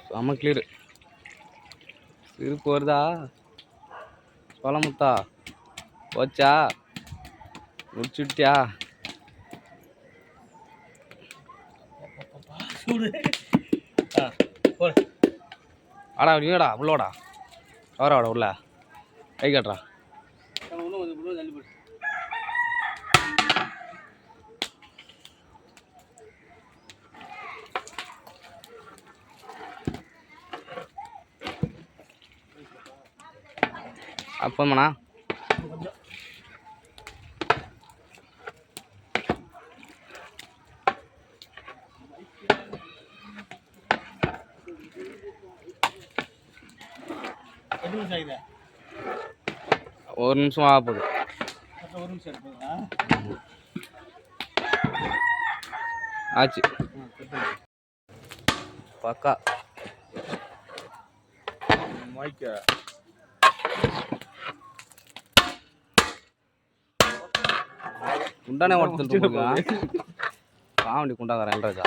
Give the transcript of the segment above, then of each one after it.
செம்ம கிளியரு. சிரிப்பு வருதா? சொல்ல முத்தா போச்சா? முடிச்சுட்டியா? ஆடா நீடா உள்ளோடா வராடா உள்ள கை கட்டுறா. அப்போம்ண்ணா ஒரு நிமிஷம் ஆக போகுது. ஆச்சு பக்கா. குண்டானே ஓட்டுட்டு காவண்டி குண்டாகிறேன் என்றாச்சா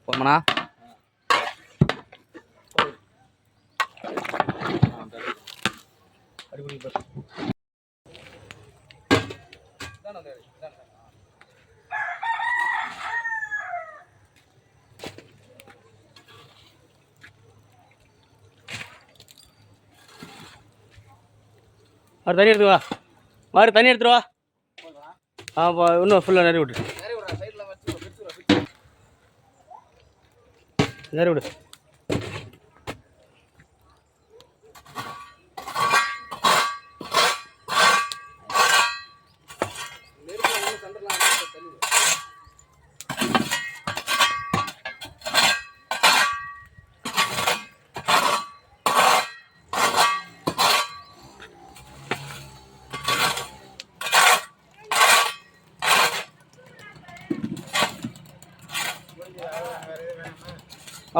போமண்ணா. தண்ணி எடுத்து வா மாதிரி தண்ணி எடுத்துட்டு வா. இன்னும் ஃபுல்லாக நிறைய விட்டு நிறைய விடு.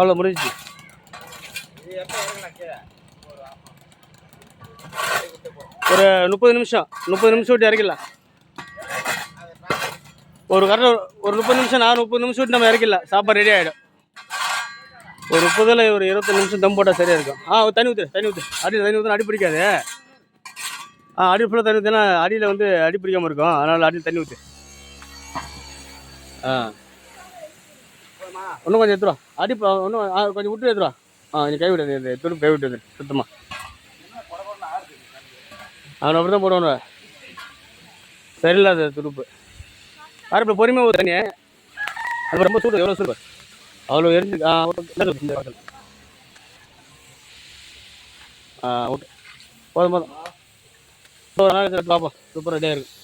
அவ்வளோ முடிஞ்சிச்சு. ஒரு 30 நிமிஷம் விட்டு இறக்கிடலாம். ஒரு கரெக்டாக ஒரு 30 நிமிஷம் 30 நிமிஷம் விட்டு நம்ம இறக்கிடலாம். சாப்பாடு ரெடி ஆகிடும். ஒரு 30 ஒரு 20 நிமிஷம் தம் போட்டால் சரியாக இருக்கும். தண்ணி ஊற்று அடியில் தண்ணி ஊற்றினா அடி பிடிக்காது. அடி ஃபுல்லாக தண்ணி ஊற்றினா அடியில் வந்து அடி பிடிக்காமல் இருக்கும். அதனால் அடியில் தண்ணி ஊற்று. இன்னும் கொஞ்சம் எடுத்துருவா. அடி இன்னும் கொஞ்சம் விட்டு எடுத்துருவா. நீ கை விட்டு துடுப்பு கை விட்டு சுத்தமாக. அவனை அப்படி தான் போடுவான். சரியில்லாத துடுப்பு. இப்போ பொறுமையாக ஒரு தண்ணி அது ரொம்ப சூடு. எவ்வளோ சூடு அவ்வளோ எரிஞ்சு. ஓகே போதும் பார்ப்போம். சூப்பர் ரெடியாக இருக்கு.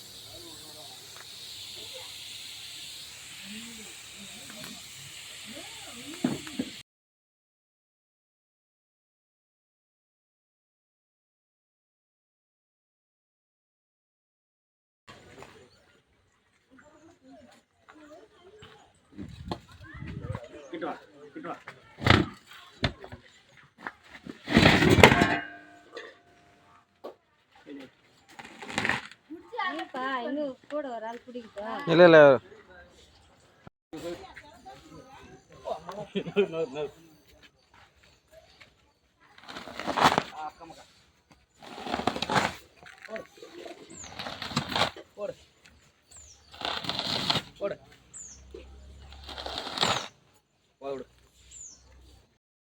இல்லை இல்லை போடு